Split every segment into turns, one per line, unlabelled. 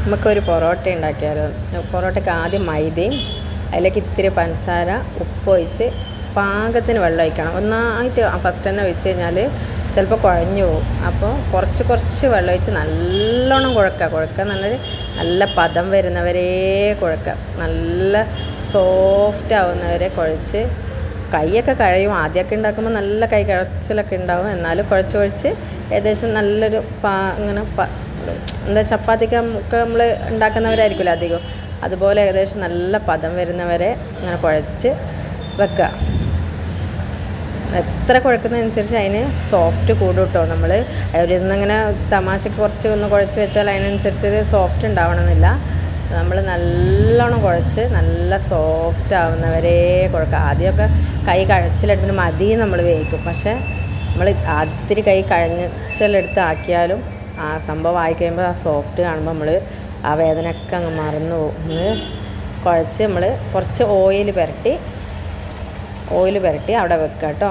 നമുക്കൊരു പൊറോട്ട ഉണ്ടാക്കിയാലോ. പൊറോട്ടയ്ക്ക് ആദ്യം മൈദയും അതിലേക്ക് ഇത്തിരി പഞ്ചസാര ഉപ്പ് ഒഴിച്ച് പാകത്തിന് വെള്ളം ഒഴിക്കണം. ഒന്നായിട്ട് ഫസ്റ്റ് തന്നെ ഒഴിച്ച് കഴിഞ്ഞാൽ ചിലപ്പോൾ കുഴഞ്ഞു പോകും. അപ്പോൾ കുറച്ച് വെള്ളം ഒഴിച്ച് നല്ലോണം കുഴക്കുക നല്ല പദം വരുന്നവരെ കുഴക്കുക. നല്ല സോഫ്റ്റ് ആവുന്നവരെ കുഴച്ച് കൈയൊക്കെ കഴിയും. ആദ്യമൊക്കെ ഉണ്ടാക്കുമ്പോൾ നല്ല കൈ കഴച്ചിലൊക്കെ ഉണ്ടാവും. എന്നാലും കുഴച്ച് ഏകദേശം നല്ലൊരു ഇങ്ങനെ എന്താ ചപ്പാത്തിക്ക് ഒക്കെ നമ്മൾ ഉണ്ടാക്കുന്നവരായിരിക്കുമല്ലോ അധികം, അതുപോലെ ഏകദേശം നല്ല പദം വരുന്നവരെ ഇങ്ങനെ കുഴച്ച് വെക്കുക. എത്ര കുഴക്കുന്നതനുസരിച്ച് അതിന് സോഫ്റ്റ് കൂടും കേട്ടോ. നമ്മൾ അവരിന്നിങ്ങനെ തമാശക്ക് കുറച്ച് ഒന്ന് കുഴച്ച് വെച്ചാൽ അതിനനുസരിച്ച് സോഫ്റ്റ് ഉണ്ടാവണമെന്നില്ല. നമ്മൾ നല്ലോണം കുഴച്ച് നല്ല സോഫ്റ്റ് ആവുന്നവരെ കുഴക്കുക. ആദ്യമൊക്കെ കൈ കഴച്ചിലെടുത്തിട്ട് മതി നമ്മൾ വേവിക്കും. പക്ഷേ നമ്മൾ ഒത്തിരി കൈ കഴഞ്ഞിലെടുത്ത് ആക്കിയാലും ആ സംഭവം ആയിക്കഴിയുമ്പോൾ ആ സോഫ്റ്റ് കാണുമ്പോൾ നമ്മൾ ആ വേദനയൊക്കെ അങ്ങ് മറന്നു പോകും. ഒന്ന് കുഴച്ച് നമ്മൾ കുറച്ച് ഓയിൽ പുരട്ടി അവിടെ വെക്കുക കേട്ടോ.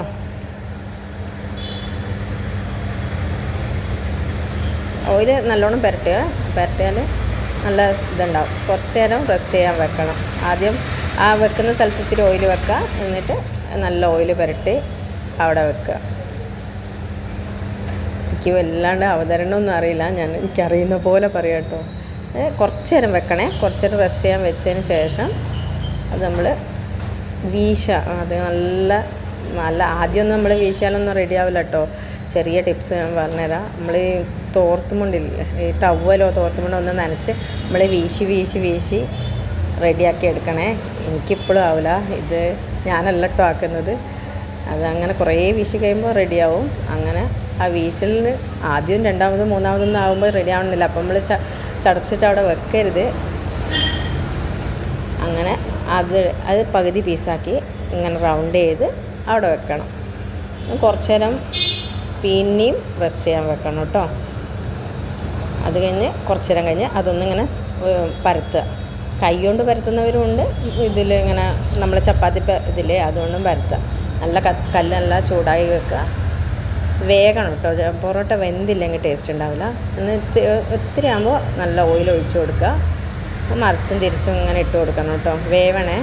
ഓയിൽ നല്ലോണം പുരട്ടിയാൽ നല്ല ഇതുണ്ടാവും. കുറച്ച് നേരം റെസ്റ്റ് ചെയ്യാൻ വെക്കണം. ആദ്യം ആ വെക്കുന്ന സ്ഥലത്ത് ഇത്തിരി ഓയിൽ വെക്കുക, എന്നിട്ട് നല്ല ഓയിൽ പുരട്ടി അവിടെ വെക്കുക. എനിക്ക് വല്ലാണ്ട് അവതരണമൊന്നും അറിയില്ല, എനിക്കറിയുന്ന പോലെ പറയാം കേട്ടോ. കുറച്ച് നേരം വെക്കണേ. കുറച്ച് നേരം റെസ്റ്റ് ചെയ്യാൻ വെച്ചതിന് ശേഷം അത് നമ്മൾ അത് നല്ല ആദ്യമൊന്നും നമ്മൾ വീശിയാലൊന്നും റെഡി ആവില്ല കേട്ടോ. ചെറിയ ടിപ്സ് ഞാൻ പറഞ്ഞുതരാം. നമ്മൾ ഈ തോർത്തുമുണ്ടില്ലേ, ഈ ടവലോ തോർത്തുമുണ്ടോ ഒന്ന് നനച്ച് നമ്മൾ വീശി റെഡിയാക്കി എടുക്കണേ. എനിക്കിപ്പോഴും ആവില്ല, ഇത് ഞാനല്ല കേട്ടോ ആക്കുന്നത്. അതങ്ങനെ കുറേ വീശി കഴിയുമ്പോൾ റെഡിയാവും. അങ്ങനെ ആ വീശലിന് ആദ്യം രണ്ടാമതും മൂന്നാമതൊന്നും ആകുമ്പോൾ റെഡി ആവണമെന്നില്ല. അപ്പം നമ്മൾ ചടച്ചിട്ട് അവിടെ വെക്കരുത്. അങ്ങനെ അത് പകുതി പീസാക്കി ഇങ്ങനെ റൗണ്ട് ചെയ്ത് അവിടെ വെക്കണം. കുറച്ച് നേരം പിന്നെയും റെസ്റ്റ് ചെയ്യാൻ വെക്കണം കേട്ടോ. അത് കഴിഞ്ഞ് കുറച്ച് നേരം കഴിഞ്ഞ് അതൊന്നിങ്ങനെ പരത്തുക. കൈ കൊണ്ട് പരത്തുന്നവരുമുണ്ട്, ഇതിലിങ്ങനെ നമ്മൾ ചപ്പാത്തി ഇതില്ലേ അതുകൊണ്ടും പരത്തുക. നല്ല കല്ല് നല്ല ചൂടാക്കി വെക്കുക. വേഗണം കേട്ടോ. പൊറോട്ട വെന്തില്ലെങ്കിൽ ടേസ്റ്റ് ഉണ്ടാവില്ല. എന്നിട്ട് ഒത്തിരി ആകുമ്പോൾ നല്ല ഓയിൽ ഒഴിച്ച് കൊടുക്കുക. മറിച്ചും തിരിച്ചും ഇങ്ങനെ ഇട്ട് കൊടുക്കണം കേട്ടോ. വേവണേ.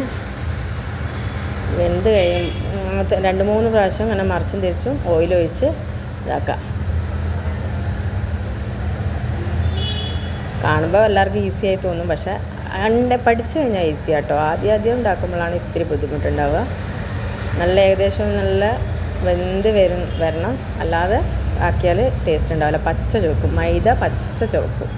വെന്ത് കഴിയും 2-3 പ്രാവശ്യം ഇങ്ങനെ മറിച്ചും തിരിച്ചും ഓയിലൊഴിച്ച് ഇതാക്കാം. കാണുമ്പോൾ എല്ലാവർക്കും ഈസിയായി തോന്നും, പക്ഷേ പഠിച്ചു കഴിഞ്ഞാൽ ഈസി കേട്ടോ. ആദ്യം ഉണ്ടാക്കുമ്പോഴാണ് ഇത്തിരി ബുദ്ധിമുട്ടുണ്ടാവുക. നല്ല ഏകദേശം നല്ല വെന്ത് വരണം. അല്ലാതെ ആക്കിയാൽ ടേസ്റ്റ് ഉണ്ടാവില്ല. പച്ച ചുവക്കും, മൈദ പച്ച ചുവക്കും.